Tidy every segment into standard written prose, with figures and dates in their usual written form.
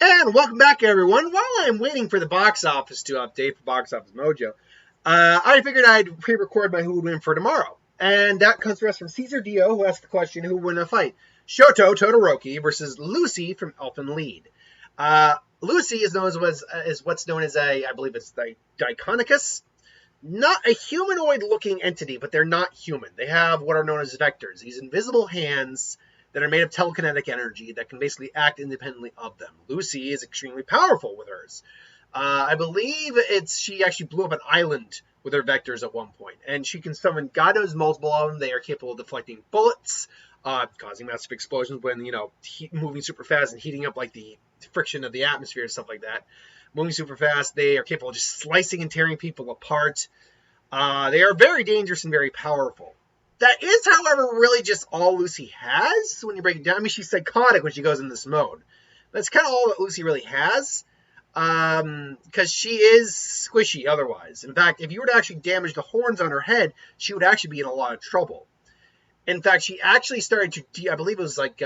And welcome back, everyone. While I'm waiting for the box office to update for Box Office Mojo, I figured I'd pre-record my Who Would Win for tomorrow. And that comes to us from Caesar Dio, who asked the question, who would win a fight? Shoto Todoroki versus Lucy from Elfen Lied. Lucy is known as what's known as I believe it's the Diconicus. Not a humanoid-looking entity, but they're not human. They have what are known as vectors. These invisible hands that are made of telekinetic energy that can basically act independently of them. Lucy is extremely powerful with hers. I believe she actually blew up an island with her vectors at one point, and she can summon God knows multiple of them. They are capable of deflecting bullets, causing massive explosions when moving super fast and heating up like the friction of the atmosphere and stuff like that. Moving super fast, they are capable of just slicing and tearing people apart. They are very dangerous and very powerful. That is, however, really just all Lucy has when you break it down. I mean, she's psychotic when she goes in this mode. That's kind of all that Lucy really has, because she is squishy otherwise. In fact, if you were to actually damage the horns on her head, she would actually be in a lot of trouble. In fact, she actually started to, I believe it was like,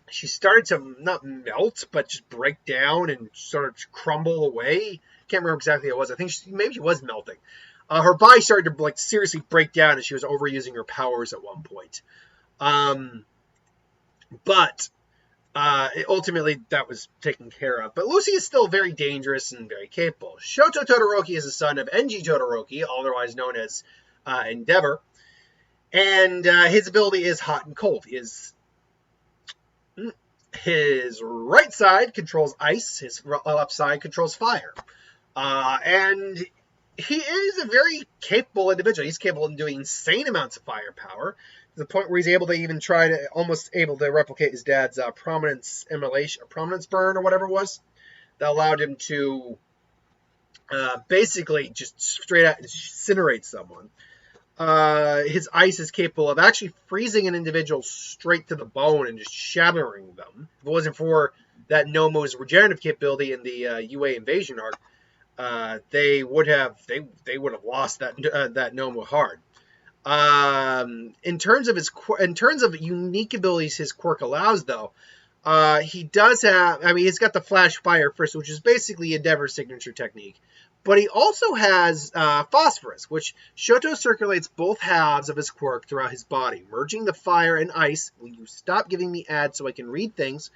she started to not melt, but just break down and sort of crumble away. Can't remember exactly what it was. I think maybe she was melting. Her body started to seriously break down as she was overusing her powers at one point. But ultimately that was taken care of. But Lucy is still very dangerous and very capable. Shoto Todoroki is the son of Enji Todoroki, otherwise known as Endeavor. And his ability is hot and cold. His right side controls ice. His left side controls fire. And he is a very capable individual. He's capable of doing insane amounts of firepower to the point where he's able to almost able to replicate his dad's prominence burn or whatever it was that allowed him to basically just straight out incinerate someone. His ice is capable of actually freezing an individual straight to the bone and just shattering them. If it wasn't for that Nomu's regenerative capability in the UA invasion arc, they would have lost that Nomu hard. In terms of unique abilities his quirk allows, though, he does have. I mean, he's got the flash fire first, which is basically Endeavor's signature technique. But he also has phosphorus, which Shoto circulates both halves of his quirk throughout his body, merging the fire and ice. Will you stop giving me ads so I can read things?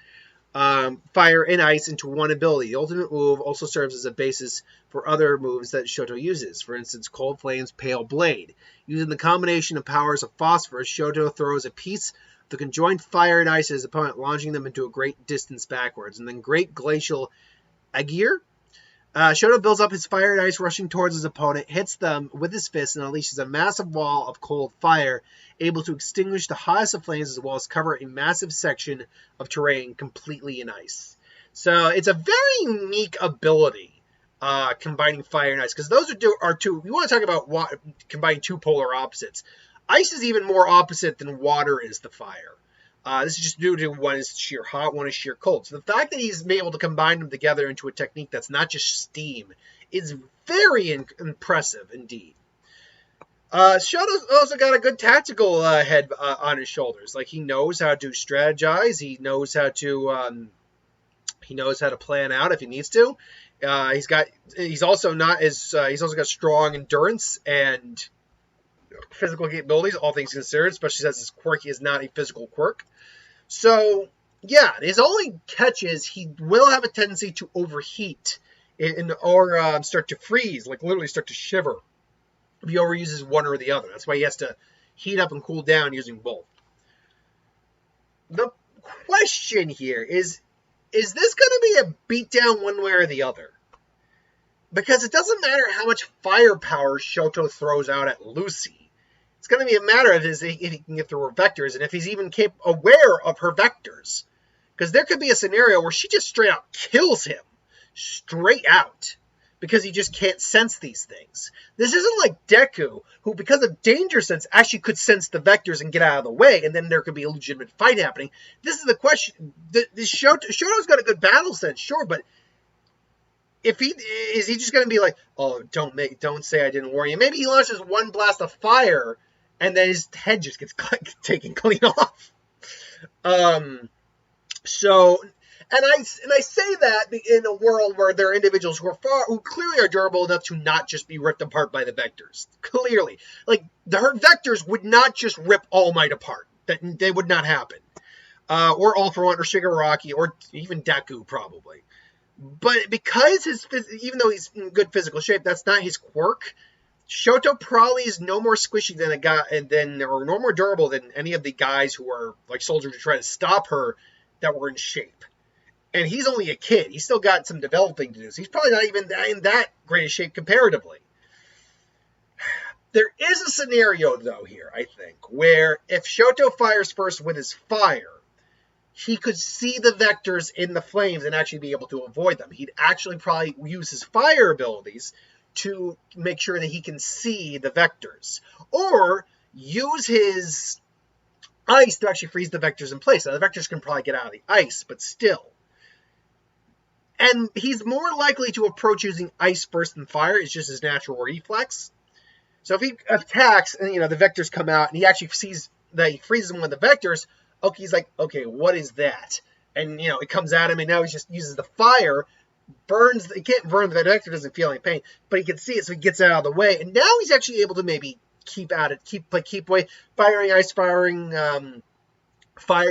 Fire and ice into one ability. The ultimate move also serves as a basis for other moves that Shoto uses. For instance, Cold Flame's Pale Blade. Using the combination of powers of phosphorus, Shoto throws a piece of the conjoined fire and ice at his opponent, launching them into a great distance backwards. And then Great Glacial Aegir. Shoto builds up his fire and ice, rushing towards his opponent, hits them with his fist, and unleashes a massive wall of cold fire, able to extinguish the hottest of flames as well as cover a massive section of terrain completely in ice. So it's a very unique ability, combining fire and ice, because those are two. You want to talk about combining two polar opposites. Ice is even more opposite than water is to fire. This is just due to one is sheer hot, one is sheer cold. So the fact that he's been able to combine them together into a technique that's not just steam is very impressive indeed. Shoto's also got a good tactical head on his shoulders. Like, he knows how to strategize. He knows how to plan out if he needs to. He's also got strong endurance and physical capabilities, all things considered, especially since his quirk is not a physical quirk. So, yeah, his only catch is he will have a tendency to overheat or start to freeze, like literally start to shiver if he overuses one or the other. That's why he has to heat up and cool down using both. The question here is this going to be a beatdown one way or the other? Because it doesn't matter how much firepower Shoto throws out at Lucy. It's going to be a matter of if he can get through her vectors and if he's even aware of her vectors. Because there could be a scenario where she just straight out kills him. Straight out. Because he just can't sense these things. This isn't like Deku, who because of danger sense actually could sense the vectors and get out of the way, and then there could be a legitimate fight happening. This is the question. Shoto's got a good battle sense, sure, but is he just going to be like, oh, don't say I didn't warn you. Maybe he launches one blast of fire, and then his head just gets taken clean off. So And I say that in a world where there are individuals who clearly are durable enough to not just be ripped apart by the Vectors. Clearly. Like, the Vectors would not just rip All Might apart. They would not happen. Or All For One, or Shigaraki, or even Deku, probably. But because even though he's in good physical shape, that's not his quirk. Shoto probably is no more squishy than or no more durable than any of the guys who are like soldiers who try to stop her that were in shape. And he's only a kid. He's still got some developing to do. So he's probably not even in that great a shape comparatively. There is a scenario, though, here, I think, where if Shoto fires first with his fire, he could see the Vectors in the flames and actually be able to avoid them. He'd actually probably use his fire abilities to make sure that he can see the Vectors. Or use his ice to actually freeze the Vectors in place. Now, the Vectors can probably get out of the ice, but still. And he's more likely to approach using ice first than fire. It's just his natural reflex. So if he attacks and, the Vectors come out and he actually sees that he freezes them with the Vectors, okay, he's like, okay, what is that? And, it comes at him and now he just uses the fire, he can't burn, the Vector doesn't feel any pain, but he can see it, so he gets out of the way. And now he's actually able to maybe keep away, firing ice, fire,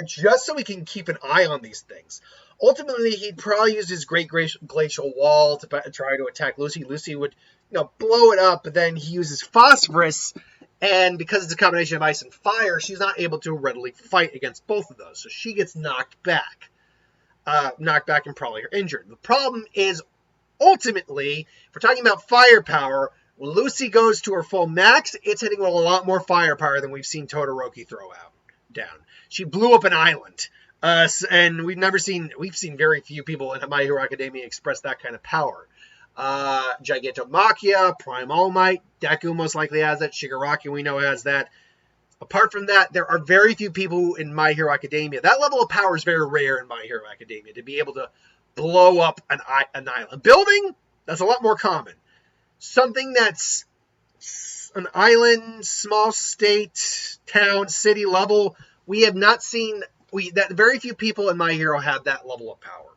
just so he can keep an eye on these things. Ultimately, he'd probably use his Great Glacial Wall to try to attack Lucy. Lucy would, blow it up, but then he uses Phosphorus, and because it's a combination of ice and fire, she's not able to readily fight against both of those. So she gets knocked back and probably injured. The problem is, ultimately, if we're talking about firepower, when Lucy goes to her full max, it's hitting with a lot more firepower than we've seen Todoroki throw down. She blew up an island. And we've seen very few people in My Hero Academia express that kind of power. Gigantomachia, Prime All Might, Deku most likely has that, Shigaraki we know has that. Apart from that, there are very few people in My Hero Academia. That level of power is very rare in My Hero Academia, to be able to blow up an island. Building, that's a lot more common. Something that's an island, small state, town, city level, we have not seen... that very few people in My Hero have that level of power.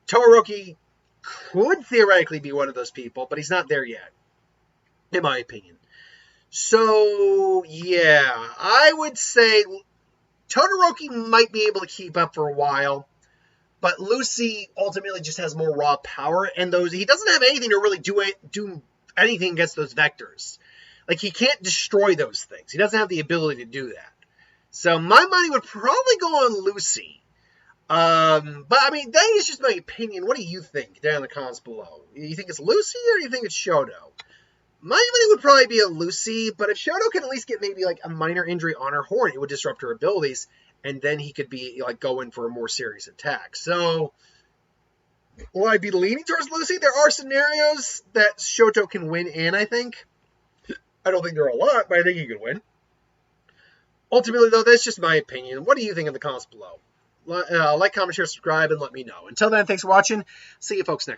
Todoroki could theoretically be one of those people, but he's not there yet, in my opinion. So, yeah, I would say Todoroki might be able to keep up for a while, but Lucy ultimately just has more raw power, and he doesn't have anything to really do anything against those Vectors. Like, he can't destroy those things. He doesn't have the ability to do that. So my money would probably go on Lucy. But I mean, that is just my opinion. What do you think down in the comments below? You think it's Lucy or do you think it's Shoto? My money would probably be a Lucy, but if Shoto can at least get maybe like a minor injury on her horn, it would disrupt her abilities, and then he could be like going for a more serious attack. So will I be leaning towards Lucy? There are scenarios that Shoto can win in, I think. I don't think there are a lot, but I think he could win. Ultimately, though, that's just my opinion. What do you think in the comments below? Like, comment, share, subscribe, and let me know. Until then, thanks for watching. See you folks next time.